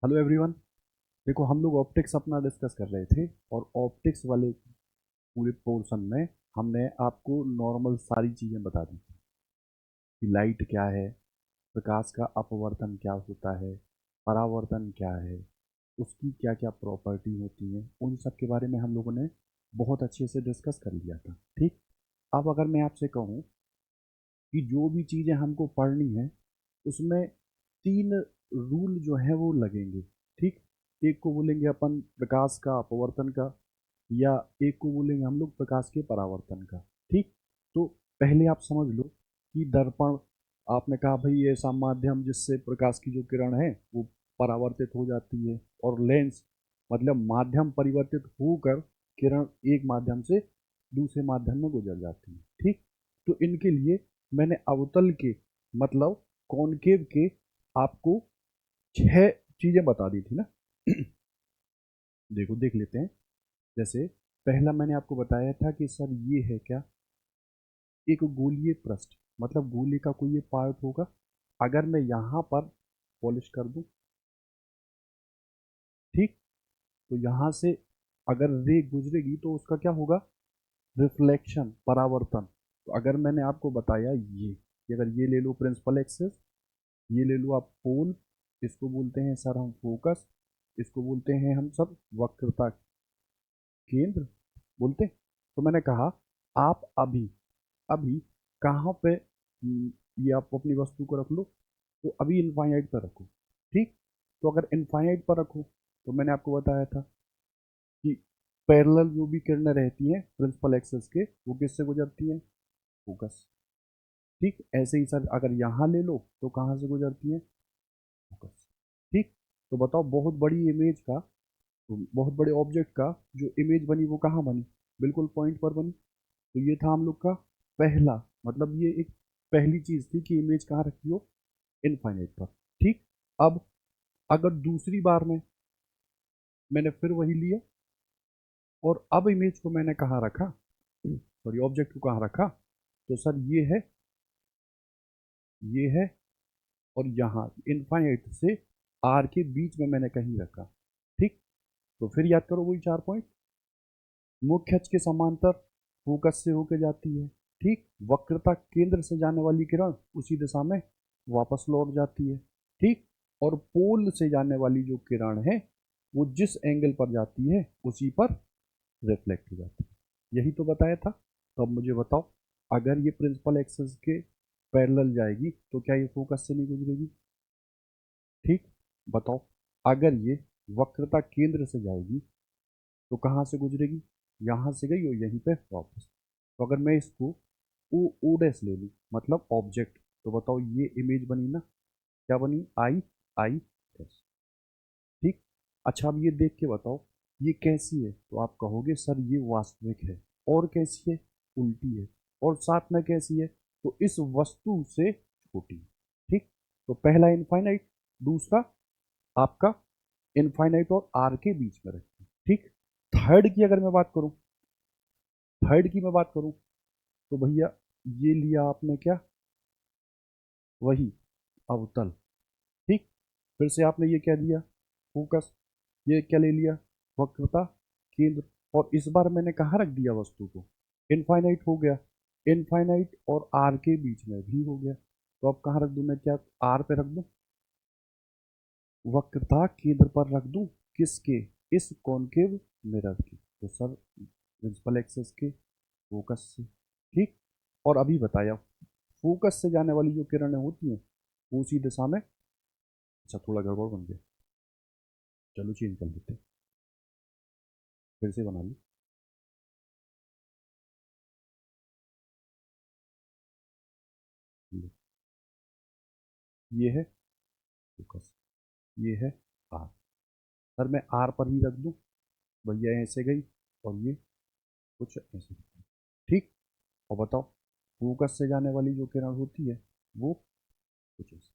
Hello everyone. देखो, हम लोग ऑप्टिक्स अपना डिस्कस कर रहे थे और ऑप्टिक्स वाले पूरे पोर्शन में हमने आपको नॉर्मल सारी चीज़ें बता दी कि लाइट क्या है, प्रकाश का अपवर्तन क्या होता है, परावर्तन क्या है, उसकी क्या क्या प्रॉपर्टी होती है। उन सब के बारे में हम लोगों ने बहुत अच्छे से डिस्कस कर लिया था। ठीक। अब अगर मैं आपसे कहूँ कि जो भी चीज़ें हमको पढ़नी है उसमें तीन रूल जो है वो लगेंगे। ठीक। एक को बोलेंगे अपन प्रकाश का अपवर्तन का, या एक को बोलेंगे हम लोग प्रकाश के परावर्तन का। ठीक। तो पहले आप समझ लो कि दर्पण, आपने कहा भाई ऐसा माध्यम जिससे प्रकाश की जो किरण है वो परावर्तित हो जाती है, और लेंस मतलब माध्यम परिवर्तित होकर किरण एक माध्यम से दूसरे माध्यम में गुजर जाती है। ठीक। तो इनके लिए मैंने अवतल के मतलब कॉनकेव के आपको छह चीजें बता दी थी ना। देखो, देख लेते हैं। जैसे पहला मैंने आपको बताया था कि सर ये है क्या, एक गोलीय पृष्ठ, मतलब गोली का कोई ये पार्ट होगा। अगर मैं यहाँ पर पॉलिश कर दूं, ठीक, तो यहाँ से अगर रे गुजरेगी तो उसका क्या होगा, रिफ्लेक्शन, परावर्तन। तो अगर मैंने आपको बताया ये कि अगर ये ले लो प्रिंसिपल एक्सिस, ये ले लो आप पोल, इसको बोलते हैं सर हम फोकस, इसको बोलते हैं हम सब वक्रता केंद्र बोलते। तो मैंने कहा आप अभी अभी कहाँ पे ये आप अपनी वस्तु को रख लो, तो अभी इनफाइनाइट पर रखो। ठीक। तो अगर इनफाइनाइट पर रखो तो मैंने आपको बताया था कि पैरेलल जो भी किरणें रहती हैं प्रिंसिपल एक्सिस के वो किससे गुजरती हैं, फोकस। ठीक। ऐसे ही सर अगर यहाँ ले लो तो कहाँ से गुजरती है, फोकस। ठीक। तो बताओ, बहुत बड़ी इमेज का, तो बहुत बड़े ऑब्जेक्ट का जो इमेज बनी वो कहाँ बनी, बिल्कुल पॉइंट पर बनी। तो ये था हम लोग का पहला, मतलब ये एक पहली चीज थी कि इमेज कहाँ रखी हो, इनफाइनाइट पर। ठीक। अब अगर दूसरी बार में मैंने फिर वही लिया और अब इमेज को मैंने कहाँ रखा, सॉरी ऑब्जेक्ट को कहाँ रखा, तो सर ये है और यहाँ इनफाइनाइट से आर के बीच में मैंने कहीं रखा। ठीक। तो फिर याद करो वही 4 पॉइंट। मुख्य अक्ष के समांतर फोकस से होकर जाती है। ठीक। वक्रता केंद्र से जाने वाली किरण उसी दिशा में वापस लौट जाती है। ठीक। और पोल से जाने वाली जो किरण है वो जिस एंगल पर जाती है उसी पर रिफ्लेक्ट हो जाती है। यही तो बताया था। तो अब मुझे बताओ, अगर ये प्रिंसिपल एक्सिस के पैरेलल जाएगी तो क्या ये फोकस से नहीं गुजरेगी। ठीक। बताओ, अगर ये वक्रता केंद्र से जाएगी तो कहाँ से गुजरेगी, यहाँ से गई और यहीं पे वापस। तो अगर मैं इसको ओ ओ डैश ले लूँ मतलब ऑब्जेक्ट, तो बताओ ये इमेज बनी ना, क्या बनी, आई आई डैश। ठीक। अच्छा, अब ये देख के बताओ ये कैसी है, तो आप कहोगे सर ये वास्तविक है। और कैसी है, उल्टी है। और साथ में कैसी है, तो इस वस्तु से छोटी है। ठीक। तो पहला इनफाइनाइट, दूसरा आपका इनफाइनाइट और आर के बीच में रखिए। ठीक। थर्ड की अगर मैं बात करूं, थर्ड की मैं बात करूं तो भैया ये लिया आपने क्या, वही अवतल। ठीक। फिर से आपने ये क्या दिया, फोकस। ये क्या ले लिया, वक्रता केंद्र। और इस बार मैंने कहाँ रख दिया वस्तु को, इनफाइनाइट हो गया, इनफाइनाइट और आर के बीच में भी हो गया। तो अब कहाँ रख दूं मैं, क्या आर पे रख दूं, वक्रता केंद्र पर रख दूं, किसके, इस कॉनकेव मिरर की, तो सर प्रिंसिपल एक्सिस के फोकस से। ठीक। और अभी बताया फोकस से जाने वाली जो किरणें होती हैं वो उसी दिशा में, अच्छा थोड़ा गड़बड़ बन गया, चलो चेंज कर देते हैं, फिर से बना ली। ये है फोकस, ये है आर। सर मैं आर पर ही रख दूं, भैया ऐसे गई और ये कुछ ऐसे। ठीक। और बताओ फोकस से जाने वाली जो किरण होती है वो कुछ ऐसे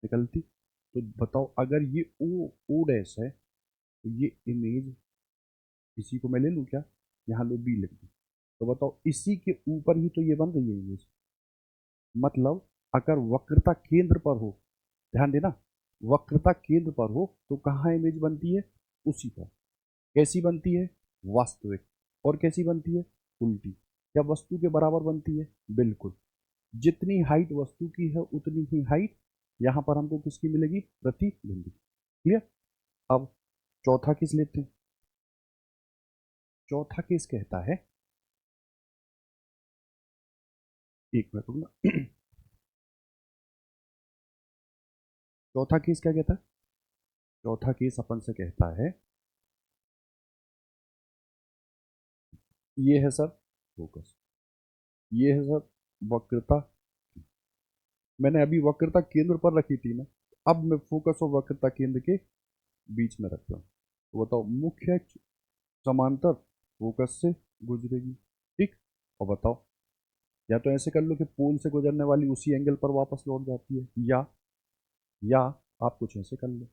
निकलती। तो बताओ अगर ये ओ ओ डैश है तो ये इमेज, इसी को मैं ले लूँ क्या, यहाँ लो बी लिख दूँ, तो बताओ इसी के ऊपर ही तो ये बन रही है इमेज। मतलब अगर वक्रता केंद्र पर हो, ध्यान देना, वक्रता केंद्र पर हो तो कहाँ इमेज बनती है, उसी पर। कैसी बनती है, वास्तविक। और कैसी बनती है, उल्टी। क्या वस्तु के बराबर बनती है, बिल्कुल। जितनी हाइट वस्तु की है उतनी ही हाइट यहां पर हमको किसकी मिलेगी, प्रतिबिंब। क्लियर। अब चौथा केस लेते हैं। चौथा केस कहता है, एक मिनट रुकना। चौथा केस क्या कहता है, चौथा केस अपन से कहता है, ये है सर फोकस, ये है सर वक्रता। मैंने अभी वक्रता केंद्र पर रखी थी ना, अब मैं फोकस और वक्रता केंद्र के बीच में रखता हूँ। तो बताओ, मुख्य अक्ष समांतर फोकस से गुजरेगी, ठीक। और बताओ, या तो ऐसे कर लो कि पोल से गुजरने वाली उसी एंगल पर वापस लौट जाती है, या आप कुछ ऐसे कर लो,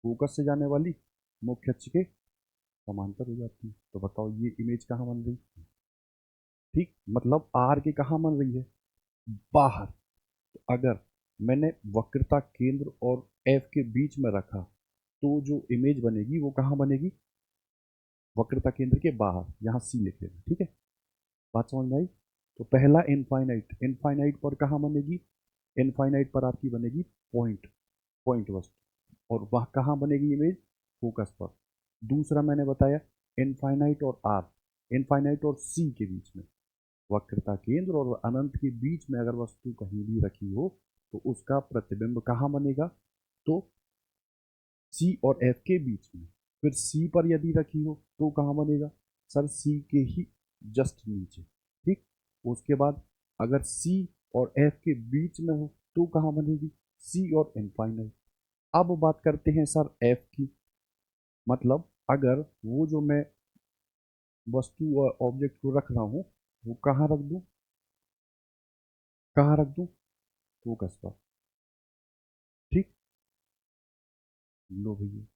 फोकस से जाने वाली मुख्य अक्ष के समांतर हो जाती है। तो बताओ ये इमेज कहाँ बन रही, ठीक। मतलब आर के कहाँ बन रही है, बाहर। तो अगर मैंने वक्रता केंद्र और एफ के बीच में रखा तो जो इमेज बनेगी वो कहाँ बनेगी, वक्रता केंद्र के बाहर, यहाँ सी लिख लेना, ठीक है। बात समझ में आई। तो पहला इनफाइनाइट, इनफाइनाइट पर कहाँ बनेगी, इनफाइनाइट पर आपकी बनेगी पॉइंट, पॉइंट वस्तु। और वह कहाँ बनेगी इमेज, फोकस पर। दूसरा मैंने बताया इनफाइनाइट और आर, इनफाइनाइट और सी के बीच में, वक्रता केंद्र और अनंत के बीच में अगर वस्तु कहीं भी रखी हो तो उसका प्रतिबिंब कहाँ बनेगा, तो सी और एफ के बीच में। फिर सी पर यदि रखी हो तो कहाँ बनेगा, सर सी के ही जस्ट नीचे, ठीक। उसके बाद अगर सी और एफ के बीच में हो तो कहाँ बनेगी, सी और इनफाइनाइट। अब बात करते हैं सर एफ की। मतलब अगर वो जो मैं वस्तु और ऑब्जेक्ट को रख रहा हूँ वो कहाँ रख दूँ, कहाँ रख दूँ, फोकस पर, ठीक। लो भैया,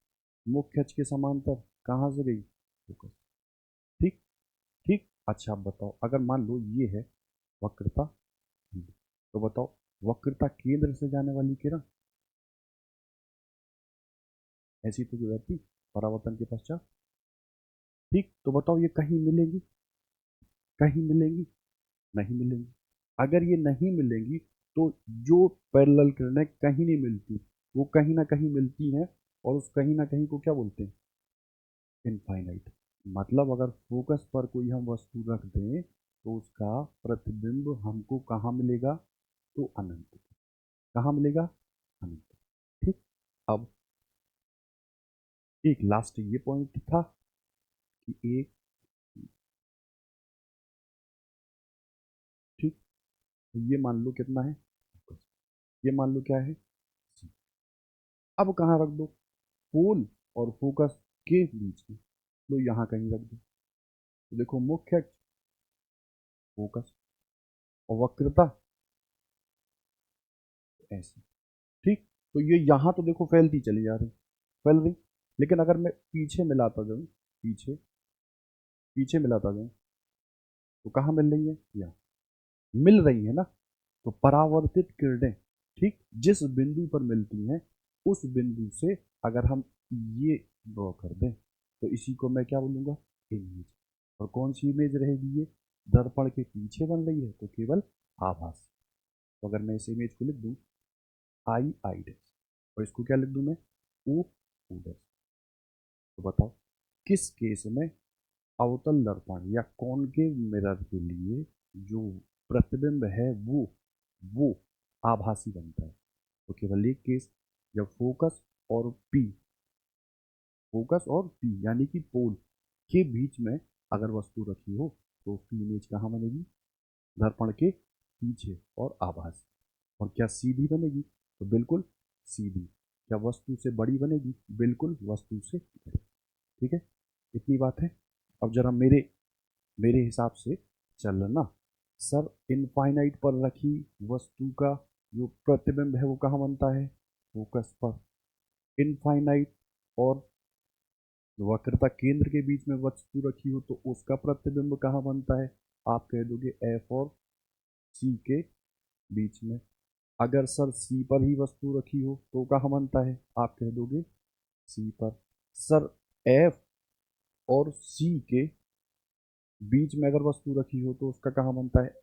मुख्य अक्ष के समांतर कहाँ से गई, फोकस, ठीक। ठीक। अच्छा अब बताओ, अगर मान लो ये है वक्रता केंद्र, तो बताओ वक्रता केंद्र से जाने वाली किरण ऐसी तो गुजरती परावर्तन के पश्चात, ठीक। तो बताओ ये कहीं मिलेंगी, कहीं मिलेंगी, नहीं मिलेंगी। अगर ये नहीं मिलेंगी तो जो पैरेलल किरणें कहीं नहीं मिलती वो कहीं ना कहीं मिलती हैं, और उस कहीं ना कहीं को क्या बोलते हैं, इनफाइनाइट। मतलब अगर फोकस पर कोई हम वस्तु रख दें तो उसका प्रतिबिंब हमको कहाँ मिलेगा, तो अनंत। कहाँ मिलेगा, अनंत, ठीक। अब एक लास्ट ये पॉइंट था कि एक, ठीक, ये मान लो कितना है, ये मान लो क्या है, अब कहाँ रख दो, पोल और फोकस के बीच में, तो यहाँ कहीं रख दो। तो देखो मुख्य अक्ष, फोकस और वक्रता ऐसे, ठीक। तो ये यहाँ तो देखो फैलती चली जा रही, फैल रही। लेकिन अगर मैं पीछे मिलाता जाऊँ, पीछे, पीछे मिलाता जाऊँ तो कहाँ मिल रही है, यहाँ मिल रही है ना। तो परावर्तित किरणें, ठीक, जिस बिंदु पर मिलती हैं उस बिंदु से अगर हम ये ड्रॉ कर दें तो इसी को मैं क्या बोलूँगा, इमेज। और कौन सी इमेज रहेगी ये, दर्पण के पीछे बन रही है तो केवल आभास। तो अगर मैं इस इमेज को लिख दूँ आई आई डैश, और इसको क्या लिख दूँ मैं, ओ ओ डैश। तो बताओ किस केस में अवतल दर्पण या कॉनकेव मिरर के लिए जो प्रतिबिंब है वो आभासी बनता है। तो केवल एक केस, जब फोकस और पी, फोकस और पी यानी कि पोल के बीच में अगर वस्तु रखी हो तो उसकी इमेज कहाँ बनेगी, दर्पण के पीछे और आभासी। और क्या सीधी बनेगी, तो बिल्कुल सीधी। क्या वस्तु से बड़ी बनेगी, बिल्कुल वस्तु से बड़ी, ठीक है। इतनी बात है। अब जरा मेरे मेरे हिसाब से चलना। सर इनफाइनाइट पर रखी वस्तु का जो प्रतिबिंब है वो कहाँ बनता है, फोकस पर। इनफाइनाइट और वक्रता केंद्र के बीच में वस्तु रखी हो तो उसका प्रतिबिंब कहाँ बनता है, आप कह दोगे एफ और सी के बीच में। अगर सर सी पर ही वस्तु रखी हो तो कहाँ बनता है, आप कह दोगे सी पर। सर एफ और सी के बीच में अगर वस्तु रखी हो तो उसका कहाँ बनता है,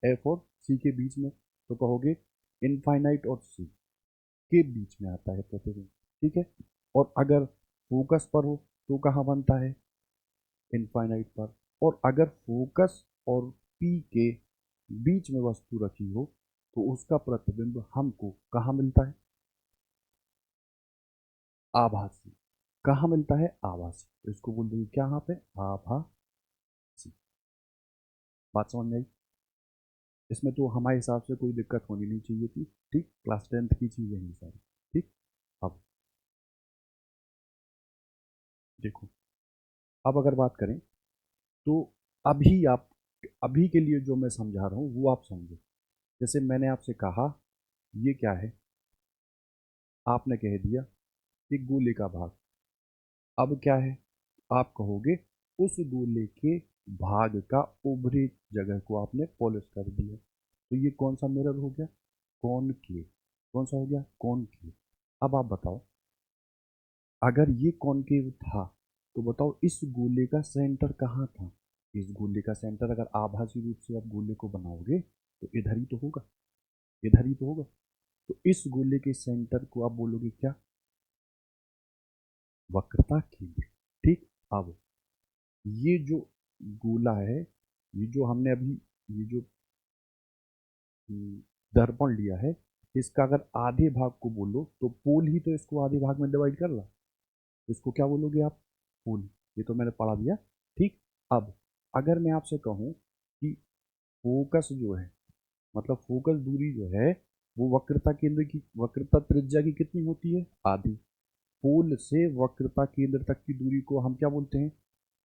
एफ और सी के बीच में, तो कहोगे इनफाइनाइट और सी के बीच में आता है प्रतिबिंब। ठीक है। और अगर फोकस पर हो तो कहाँ बनता है, इनफाइनाइट पर। और अगर फोकस और पी के बीच में वस्तु रखी हो तो उसका प्रतिबिंब हमको कहाँ मिलता है, आभासी। कहाँ मिलता है, आभासी। तो इसको बोल देंगे क्या यहाँ पे, आभासी। बात समझ में आई। इसमें तो हमारे हिसाब से कोई दिक्कत होनी नहीं चाहिए थी। ठीक, क्लास 10th की चीजें हैं सारी। ठीक। अब देखो, अब अगर बात करें तो अभी के लिए जो मैं समझा रहा हूँ वो आप समझो। जैसे मैंने आपसे कहा ये क्या है, आपने कह दिया कि गोले का भाग। अब क्या है, आप कहोगे उस गोले के भाग का ऊपरी जगह को आपने पॉलिश कर दिया, तो ये कौन सा मिरर हो गया, कॉनकेव। कौन सा हो गया, कॉनकेव। अब आप बताओ, अगर ये कॉनकेव था तो बताओ इस गोले का सेंटर कहाँ था। इस गोले का सेंटर अगर आभासी रूप से आप गोले को बनाओगे तो इधर ही तो होगा, इधर ही तो होगा। तो इस गोले के सेंटर को आप बोलोगे क्या, वक्रता केंद्र। ठीक। अब ये जो गोला है, ये जो हमने अभी, ये जो दर्पण लिया है, इसका अगर आधे भाग को बोलो तो पोल ही तो इसको आधे भाग में डिवाइड कर रहा, इसको क्या बोलोगे आप, पोल। ये तो मैंने पढ़ा दिया। ठीक। अब अगर मैं आपसे कहूँ कि फोकस जो है, मतलब फोकस दूरी जो है वो वक्रता केंद्र की, वक्रता त्रिज्या की कितनी होती है, आधी। पोल से वक्रता केंद्र तक की दूरी को हम क्या बोलते हैं,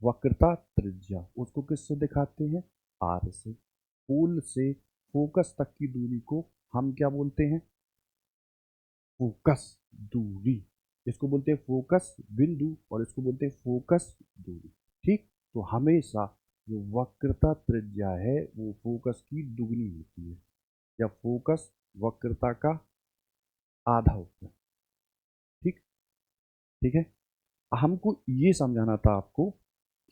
वक्रता त्रिज्या। उसको किससे दिखाते हैं, आर से। पोल से फोकस तक की दूरी को हम क्या बोलते हैं, फोकस दूरी। इसको बोलते हैं फोकस बिंदु और इसको बोलते हैं फोकस दूरी। ठीक। तो हमेशा जो वक्रता त्रिज्या है वो फोकस की दुगनी होती है, या फोकस वक्रता का आधा होता है। ठीक। ठीक है। हमको ये समझाना था आपको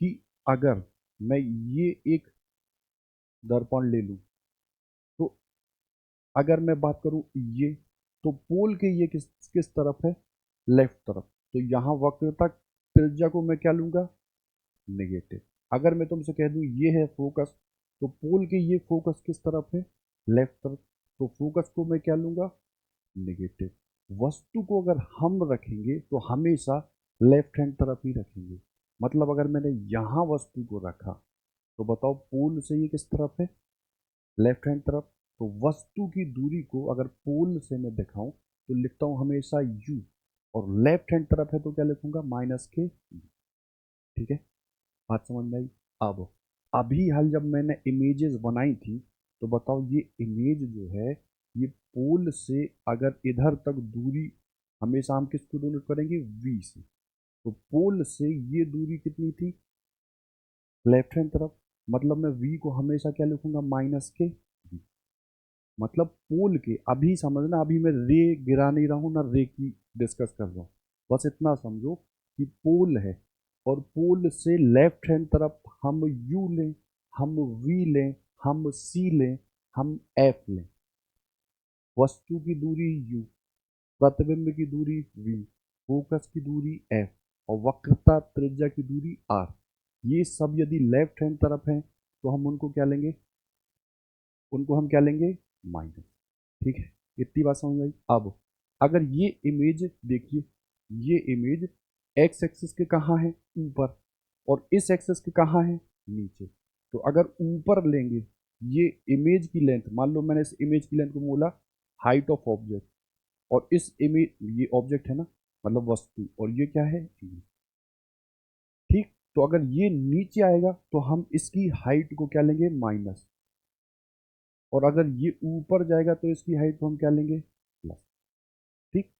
कि अगर मैं ये एक दर्पण ले लूं तो अगर मैं बात करूं ये, तो पोल के ये किस किस तरफ है, लेफ्ट तरफ। तो यहाँ वक्रता त्रिज्या को मैं क्या लूंगा, नेगेटिव। अगर मैं तुमसे कह दूं ये है फोकस, तो पोल के ये फोकस किस तरफ है, लेफ्ट तरफ। तो फोकस को मैं क्या लूंगा, नेगेटिव। वस्तु को अगर हम रखेंगे तो हमेशा लेफ्ट हैंड तरफ ही रखेंगे। मतलब अगर मैंने यहाँ वस्तु को रखा तो बताओ पोल से ये किस तरफ है, लेफ्ट हैंड तरफ। तो वस्तु की दूरी को अगर पोल से मैं दिखाऊं तो लिखता हूं हमेशा u, और लेफ्ट हैंड तरफ है तो क्या लिखूंगा, माइनस के u। ठीक है। बात समझ में आई। अब अभी हाल जब मैंने इमेजेस बनाई थी तो बताओ ये इमेज जो है, ये पोल से अगर इधर तक दूरी, हमेशा हम किसको डोनेट करेंगे, v से। तो पोल से ये दूरी कितनी थी, लेफ्ट हैंड तरफ। मतलब मैं v को हमेशा क्या लिखूंगा, माइनस के v। मतलब पोल के, अभी समझना, अभी मैं रे गिरा नहीं रहा हूँ ना रे की डिस्कस कर रहा हूँ। बस इतना समझो कि पोल है और पोल से लेफ्ट हैंड तरफ हम यू लें, हम वी लें, हम सी लें, हम एफ लें। वस्तु की दूरी यू, प्रतिबिंब की दूरी वी, फोकस की दूरी एफ, और वक्रता त्रिज्या की दूरी आर। ये सब यदि लेफ्ट हैंड तरफ है तो हम उनको क्या लेंगे, उनको हम क्या लेंगे, माइनस। ठीक है। इतनी बात समझ आई। अब अगर ये इमेज देखिए, ये इमेज एक्स एक्सिस के कहाँ है, ऊपर, और इस एक्सिस के कहाँ है, नीचे। तो अगर ऊपर लेंगे, ये इमेज की लेंथ, मान लो मैंने इस इमेज की लेंथ को बोला हाइट ऑफ ऑब्जेक्ट, और इस इमेज, ये ऑब्जेक्ट है ना, मतलब वस्तु, और ये क्या है, इमेज। ठीक। तो अगर ये नीचे आएगा तो हम इसकी हाइट को क्या लेंगे, माइनस। और अगर ये ऊपर जाएगा तो इसकी हाइट को हम क्या लेंगे, प्लस। ठीक।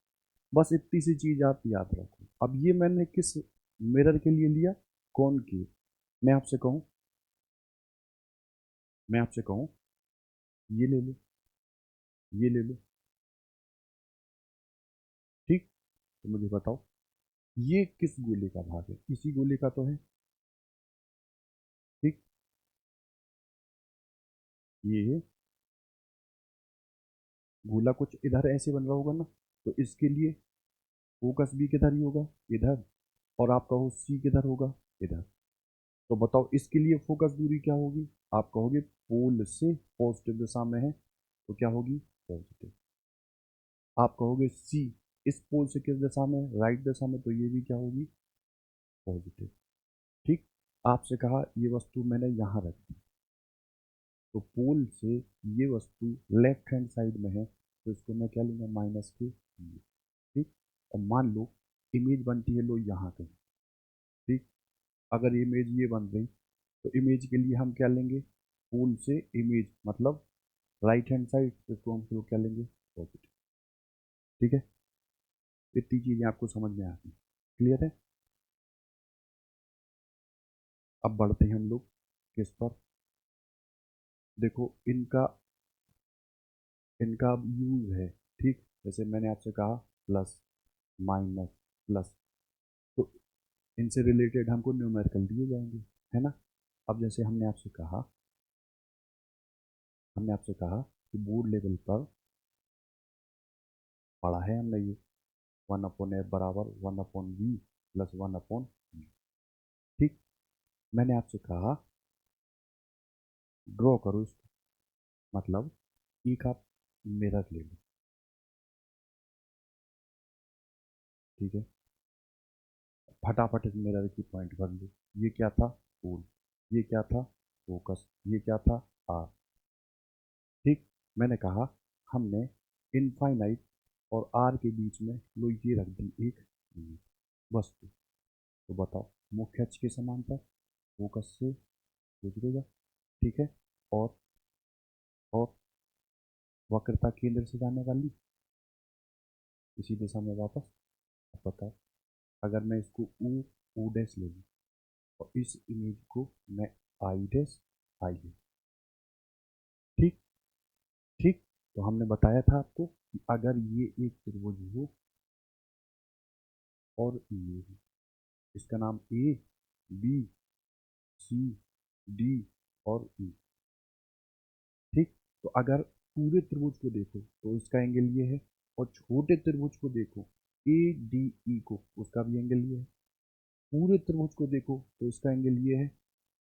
बस इतनी सी चीज आप याद रखो। अब ये मैंने किस मिरर के लिए लिया, कौन की। मैं आपसे कहूं, मैं आपसे कहूं ये ले लो, ये ले लो, ठीक। तो मुझे बताओ ये किस गोले का भाग है, इसी गोले का तो है, ठीक। ये गोला कुछ इधर ऐसे बन रहा होगा ना, तो इसके लिए फोकस भी किधर ही होगा, इधर। और आप कहो सी किधर होगा, इधर। तो बताओ इसके लिए फोकस दूरी क्या होगी, आप कहोगे पोल से पॉजिटिव दिशा में है तो क्या होगी, पॉजिटिव। आप कहोगे सी इस पोल से किस दिशा में, राइट दिशा में, तो ये भी क्या होगी, पॉजिटिव, ठीक। आपसे कहा ये वस्तु मैंने यहाँ रख दी, तो पोल से ये वस्तु लेफ्ट हैंड साइड में है, तो इसको मैं क्या लूँगा, माइनस के लिए, ठीक। और मान लो इमेज बनती है लो यहाँ कहीं, ठीक। अगर इमेज ये बन रही तो इमेज के लिए हम क्या लेंगे, पोल से इमेज मतलब राइट हैंड साइड, इसको हम लोग क्या लेंगे, पॉजिटिव, ठीक है। इतनी चीज़ें आपको समझ में आती, क्लियर है। अब बढ़ते हैं हम लोग किस पर, देखो इनका इनका यूज है, ठीक। जैसे मैंने आपसे कहा प्लस माइनस प्लस, तो इनसे रिलेटेड हमको न्यूमेरिकल दिए जाएंगे, है ना। अब जैसे हमने आपसे कहा कि बोर्ड लेवल पर पढ़ा है हमने ये 1/f बराबर 1/v प्लस 1/v, ठीक। मैंने आपसे कहा ड्रॉ करो इसको, मतलब एक आप मिरर ले लो, ठीक है। फटाफट इस मिरर की पॉइंट कर लो, ये क्या था, पोल, ये क्या था, फोकस, ये क्या था, आर, ठीक। मैंने कहा हमने इनफाइनाइट और आर के बीच में लो ये रख दी एक वस्तु, तो बताओ मुख्य अक्ष के समांतर, फोकस से गुजरेगा, ठीक है। और और वक्रता केंद्र से जाने वाली इसी दिशा में वापस। अब बताओ अगर मैं इसको ओ ओ डैश ले लूँ और इस इमेज को मैं आई डैश आई लूँ, ठीक, ठीक। तो हमने बताया था आपको कि अगर ये एक त्रिभुज हो और ये हो, इसका नाम ए बी सी डी और ई, ठीक। तो अगर पूरे त्रिभुज को देखो तो इसका एंगल ये है, और छोटे त्रिभुज को देखो ए डी ई को, उसका भी एंगल ये है। पूरे त्रिभुज को देखो तो इसका एंगल ये है,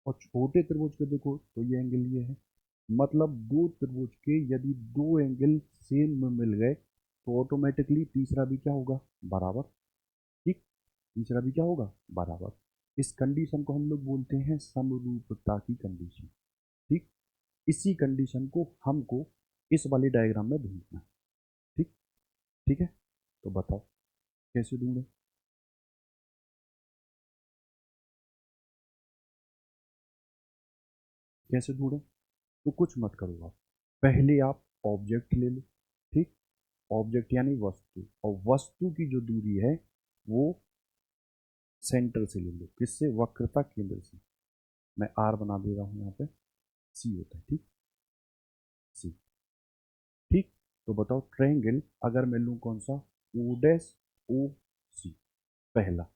और छोटे त्रिभुज को देखो तो ये एंगल ये है। मतलब दो त्रिभुज के यदि दो एंगल सेम में मिल गए तो ऑटोमेटिकली तीसरा भी क्या होगा, बराबर, ठीक। तीसरा भी क्या होगा, बराबर। इस कंडीशन को हम लोग बोलते हैं समरूपता की कंडीशन, ठीक। इसी कंडीशन को हमको इस वाले डायग्राम में ढूंढना है, ठीक, ठीक है। तो बताओ कैसे ढूंढे, कैसे ढूंढे। तो कुछ मत करो आप, पहले आप ऑब्जेक्ट ले लो, ठीक। ऑब्जेक्ट यानी वस्तु, और वस्तु की जो दूरी है वो सेंटर से ले लो, किससे, वक्रता केंद्र से। मैं आर बना दे रहा हूँ यहाँ पे, सी होता है, ठीक, सी, ठीक। तो बताओ ट्रायंगल अगर मैं लूँ कौन सा, ओ डैश ओ सी, पहला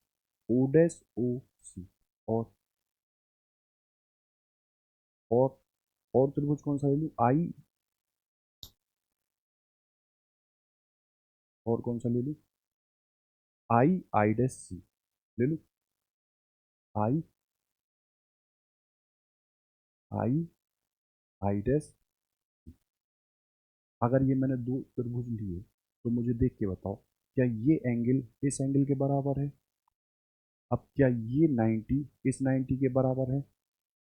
ओ डैश ओ सी, और और और त्रिभुज कौन सा ले लूँ, आई, और कौन सा ले लूँ, आई आई डैश सी ले लूँ, आई आई आई डैश। अगर ये मैंने दो त्रिभुज लिए तो मुझे देख के बताओ क्या ये एंगल इस एंगल के बराबर है। अब क्या ये 90 इस 90 के बराबर है,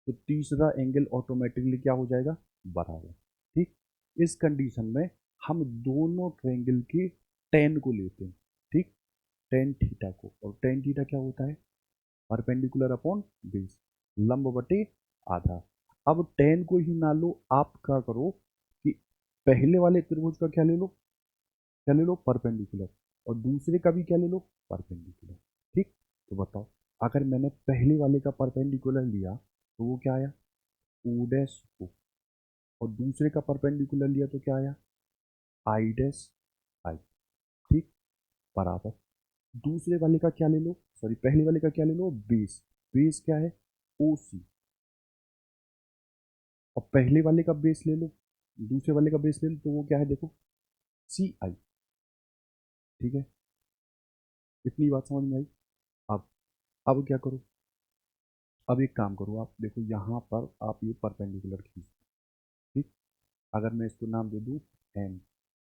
तो तीसरा एंगल ऑटोमेटिकली क्या हो जाएगा, बराबर, ठीक। इस कंडीशन में हम दोनों ट्रायंगल के टेन को लेते हैं, ठीक, टेन थीटा को, और टेन थीटा क्या होता है, परपेंडिकुलर अपॉन बेस, लंब बटे आधार। अब टेन को ही ना लो, आप क्या करो कि पहले वाले त्रिभुज का क्या ले लो, क्या ले लो, परपेंडिकुलर, और दूसरे का भी क्या ले लो, परपेंडिकुलर, ठीक। तो बताओ अगर मैंने पहले वाले का परपेंडिकुलर लिया तो वो क्या आया, ओ डैश ओ, और दूसरे का परपेंडिकुलर लिया तो क्या आया, आई डैश आई, ठीक, बराबर दूसरे वाले का क्या ले लो, सॉरी पहले वाले का क्या ले लो, बेस, बेस क्या है, ओ सी, और पहले वाले का बेस ले लो, दूसरे वाले का बेस ले लो, तो वो क्या है देखो, सी आई, ठीक है, इतनी बात समझ में आई। अब क्या करो, अब एक काम करो, आप देखो यहाँ पर आप ये परपेंडिकुलर खींच, ठीक, अगर मैं इसको नाम दे दूँ एन,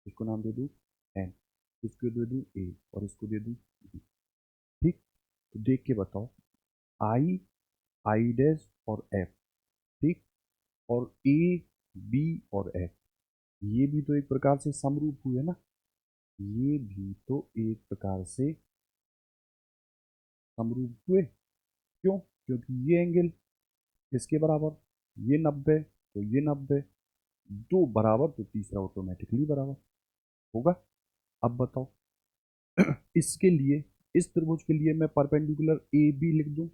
इसको नाम दे दूँ एन, इसको दे दूँ ए और इसको दे दूँ बी, ठीक, तो देख के बताओ, आई, आई डैश और एफ, ठीक, और ए, बी और एफ, ये भी तो एक प्रकार से समरूप हुए ना, ये भी तो एक प्रकार से समरूप हुए, क्यों, क्योंकि ये एंगल इसके बराबर, ये 90 तो ये 90, दो बराबर तो तीसरा ऑटोमेटिकली बराबर होगा। अब बताओ इसके लिए, इस त्रिभुज के लिए मैं परपेंडिकुलर ए बी लिख दूं,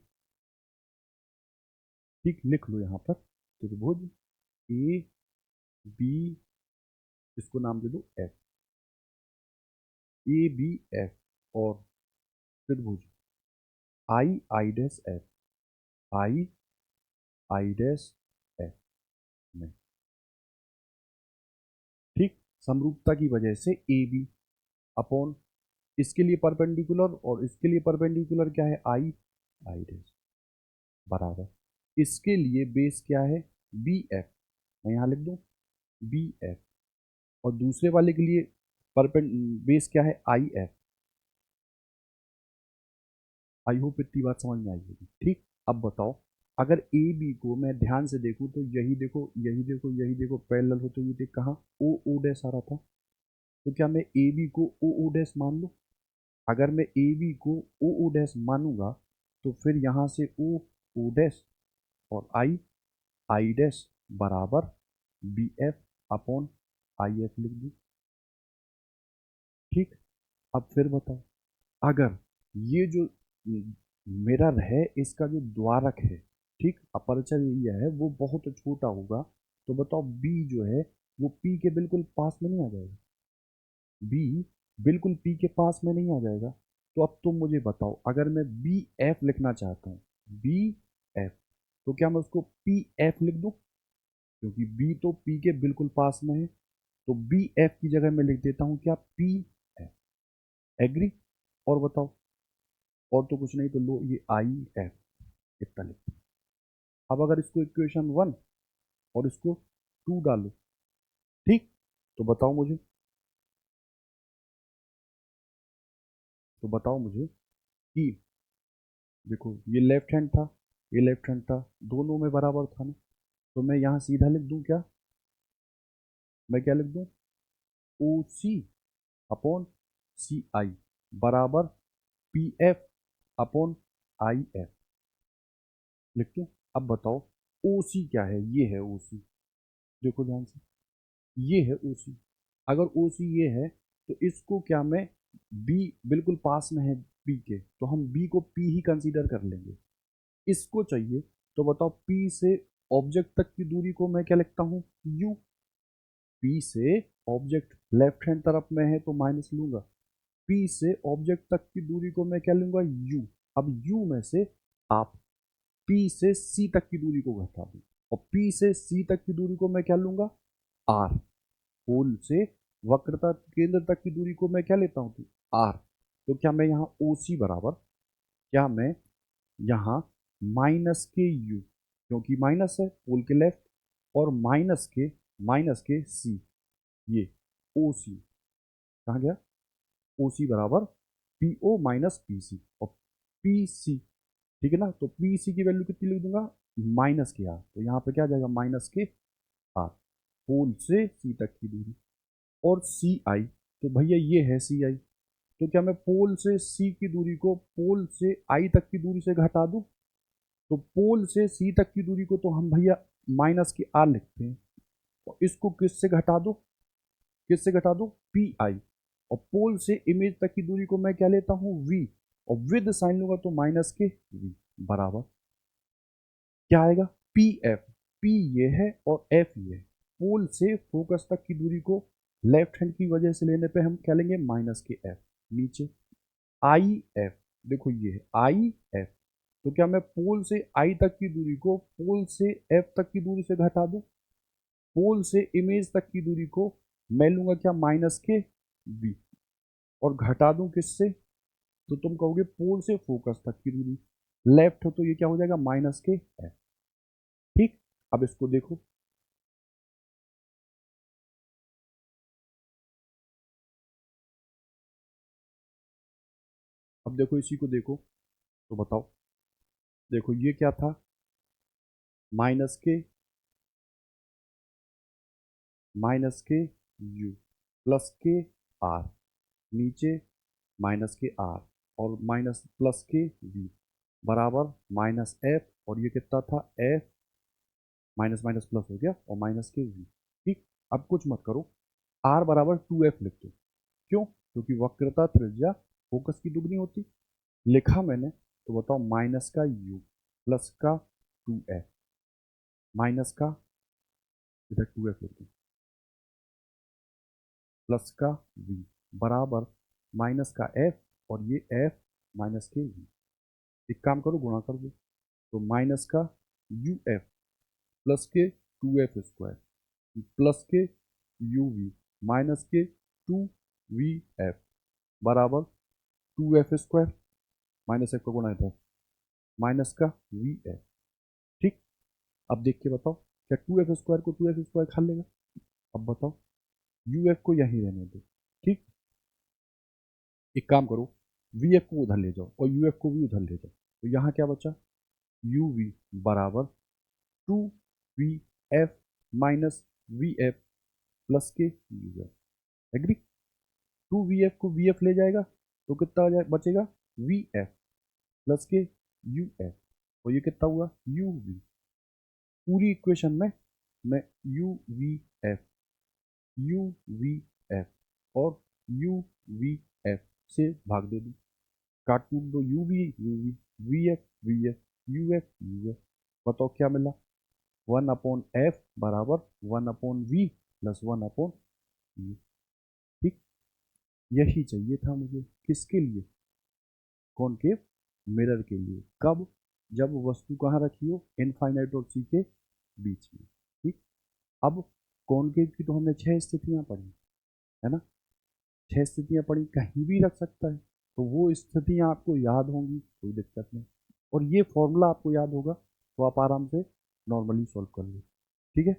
ठीक, लिख लो यहाँ पर त्रिभुज ए बी, इसको नाम दे दो एफ, ए बी एफ, और त्रिभुज I I dash F, I I dash F में, ठीक, समरूपता की वजह से ए बी अपॉन, इसके लिए परपेंडिकुलर और इसके लिए परपेंडिकुलर क्या है, आई आई डैश, बराबर इसके लिए बेस क्या है, बी एफ, मैं यहाँ लिख दूँ बी एफ, और दूसरे वाले के लिए बेस क्या है, आई एफ। आई होप इतनी बात समझ में आई होगी, ठीक। अब बताओ अगर ए बी को मैं ध्यान से देखूं तो यही देखो यही देखो यही देखो पैरेलल होते हुए देख, कहाँ ओ ओ डैश आ रहा था, तो क्या मैं ए बी को ओ ओ डैश मान लूँ, अगर मैं ए बी को ओ ओ डैश मानूंगा तो फिर यहाँ से ओ ओ डैश और आई डैश बराबर B F upon I F लिख दूँ, ठीक। अब फिर बताओ अगर ये जो मिरर है इसका जो द्वारक है, ठीक, अपर्चर एरिया है वो बहुत छोटा होगा, तो बताओ बी जो है वो पी के बिल्कुल पास में नहीं आ जाएगा, बी बिल्कुल पी के पास में नहीं आ जाएगा, तो अब तुम मुझे बताओ अगर मैं बी एफ लिखना चाहता हूँ, बी एफ, तो क्या मैं उसको पी एफ लिख दूँ, क्योंकि बी तो पी के बिल्कुल पास में है, तो बी एफ की जगह मैं लिख देता हूँ क्या, पी एफ, एग्री। और बताओ, और तो कुछ नहीं, तो लो ये आई एफ इतना लिखो। अब अगर इसको इक्वेशन 1 और इसको 2 डालो, ठीक, तो बताओ मुझे कि देखो ये लेफ्ट हैंड था, ये लेफ्ट हैंड था, दोनों में बराबर था ना, तो मैं यहाँ सीधा लिख दूँ क्या, मैं क्या लिख दूँ, ओ सी अपॉन सी आई बराबर P F upon I F लिख दूँ। अब बताओ ओ सी क्या है, ये है ओ सी, देखो ध्यान से, ये है ओ सी, अगर ओ सी ये है तो इसको क्या मैं, बी बिल्कुल पास में है पी के, तो हम बी को पी ही कंसीडर कर लेंगे, इसको चाहिए, तो बताओ पी से ऑब्जेक्ट तक की दूरी को मैं क्या लिखता हूँ, यू, पी से ऑब्जेक्ट लेफ्ट हैंड तरफ में है तो माइनस लूंगा, पी से ऑब्जेक्ट तक की दूरी को मैं क्या लूंगा, यू, अब यू में से आप पी से सी तक की दूरी को घटा दूं, और पी से सी तक की दूरी को मैं क्या लूंगा, आर, पोल से वक्रता केंद्र तक की दूरी को मैं क्या लेता हूँ, आर, तो क्या मैं यहाँ ओ सी बराबर, क्या मैं यहाँ माइनस के यू, क्योंकि माइनस है पोल के लेफ्ट, और माइनस के सी, ये ओ सी कहाँ गया, ओ सी बराबर P O minus P C, और पी सी, ठीक है ना, तो पी सी की वैल्यू कितनी लिख दूंगा, माइनस के आर, तो यहाँ पे क्या आ जाएगा, माइनस के आर, पोल से सी तक की दूरी, और सी आई, तो भैया ये है सी आई, तो क्या मैं पोल से सी की दूरी को पोल से आई तक की दूरी से घटा दूं, तो पोल से सी तक की दूरी को तो हम भैया माइनस की आर लिखते हैं, और इसको किससे घटा दो, किससे घटा दो, पी आई, और पोल से इमेज तक की दूरी को मैं क्या लेता हूँ, वी, और विद साइन लूंगा तो माइनस के वी बराबर क्या आएगा, पी एफ, पी ये है और एफ ये है, पोल से फोकस तक की दूरी को लेफ्ट हैंड की वजह से लेने पे हम क्या लेंगे, माइनस के एफ, नीचे आई एफ, देखो ये है आई एफ, तो क्या मैं पोल से आई तक की दूरी को पोल से एफ तक की दूरी से घटा दूं, पोल से इमेज तक की दूरी को मैं लूंगा क्या, माइनस के वी, और घटा दूं किससे, तो तुम कहोगे पोल से फोकस तक की दूरी, लेफ्ट हो तो ये क्या हो जाएगा, माइनस के एफ। ठीक, अब इसको देखो, अब देखो इसी को देखो, तो बताओ, देखो ये क्या था, माइनस के यू प्लस के आर, नीचे माइनस के आर और माइनस प्लस के वी बराबर माइनस एफ, और ये कितना था एफ, माइनस माइनस प्लस हो गया और माइनस के वी। ठीक, अब कुछ मत करो, आर बराबर 2f लिख दो, क्यों, क्योंकि वक्रता त्रिज्या फोकस की दुगनी होती, लिखा मैंने, तो बताओ माइनस का यू प्लस का 2f, माइनस का, इधर 2f लिख दो, प्लस का v बराबर माइनस का f, और ये f माइनस के v, एक काम करो गुणा कर दो, तो माइनस का यू एफ प्लस के 2f स्क्वायर प्लस के यू वी माइनस के 2vf बराबर 2f स्क्वायर, माइनस एफ का गुणा इधर, माइनस का वी एफ। ठीक, अब देख के बताओ, क्या 2f स्क्वायर को 2f स्क्वायर खा लेगा, अब बताओ, यू एफ को यहीं रहने दो। ठीक, एक काम करो, वी एफ को उधर ले जाओ और यू एफ को भी उधर ले जाओ, तो यहाँ क्या बचा, यू वी बराबर 2vf minus V F plus के यू एफ, एग्री, 2vf को vf ले जाएगा तो कितना बचेगा, vf प्लस के uf, और ये कितना हुआ uv, पूरी इक्वेशन में मैं uvf uvf और uvf से भाग दे दूं, काट दूं दो, uv uv vf vf uf uf, बताओ क्या मिला, 1/f बराबर 1/v प्लस 1/u। ठीक, यही चाहिए था मुझे, किसके लिए, कॉनकेव मिरर के लिए, कब, जब वस्तु कहाँ रखी हो, इनफाइनाइट और सी के बीच में। ठीक, अब कॉनकेव की तो हमने 6 स्थितियां पढ़ी, है ना, 6 स्थितियां पढ़ी, कहीं भी रख सकता है, तो वो स्थितियां आपको याद होंगी, कोई दिक्कत नहीं, और ये फॉर्मूला आपको याद होगा, तो आप आराम से नॉर्मली सॉल्व कर लो। ठीक है,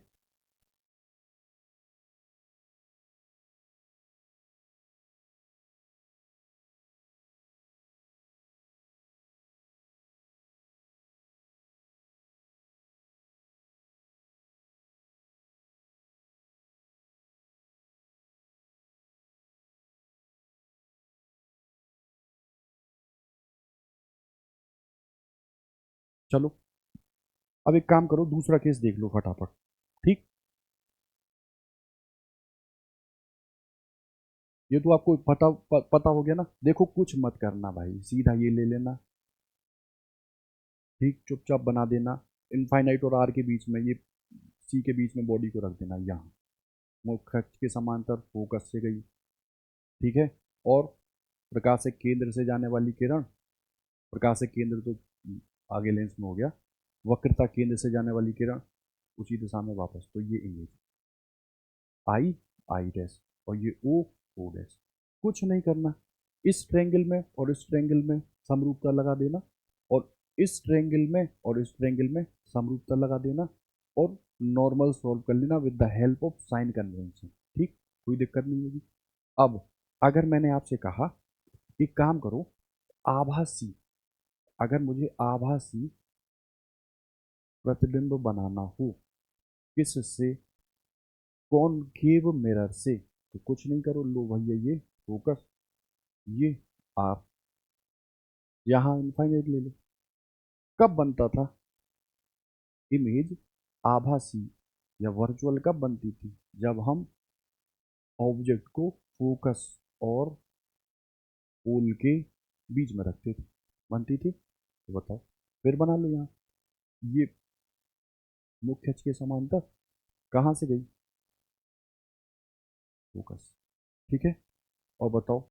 चलो अब एक काम करो, दूसरा केस देख लो फटाफट। ठीक, ये तो आपको पता हो गया ना, देखो कुछ मत करना भाई, सीधा ये ले लेना, ठीक, चुपचाप बना देना, इनफाइनाइट और आर के बीच में, ये सी के बीच में बॉडी को रख देना यहाँ, मुख्य अक्ष के समांतर फोकस से गई, ठीक है, और प्रकाशिक केंद्र से जाने वाली किरण, प्रकाशिक केंद्र तो आगे लेंस में हो गया, वक्रता केंद्र से जाने वाली किरण उसी दिशा में वापस, तो ये इमेज आई आई डैश और ये ओ डैश, कुछ नहीं करना, इस ट्रेंगल में और इस ट्रेंगल में समरूपता लगा देना, और इस ट्रेंगल में और इस ट्रेंगल में समरूपता लगा देना, और नॉर्मल सॉल्व कर लेना with the help of sine convention. ठीक, कोई दिक्कत नहीं होगी। अब अगर मैंने आपसे कहा एक काम करो, आभासी, अगर मुझे आभासी प्रतिबिंब बनाना हो, किससे, कॉनकेव मिरर से, तो कुछ नहीं करो, लो भैया ये फोकस, ये आप यहाँ इनफाइनाइट ले लो, कब बनता था इमेज, आभासी या वर्चुअल कब बनती थी, जब हम ऑब्जेक्ट को फोकस और पोल के बीच में रखते थे, बनती थी, तो बताओ, फिर बना लो यहाँ, ये मुख्य अक्ष के समांतर कहाँ से गई, फोकस। ठीक है, और बताओ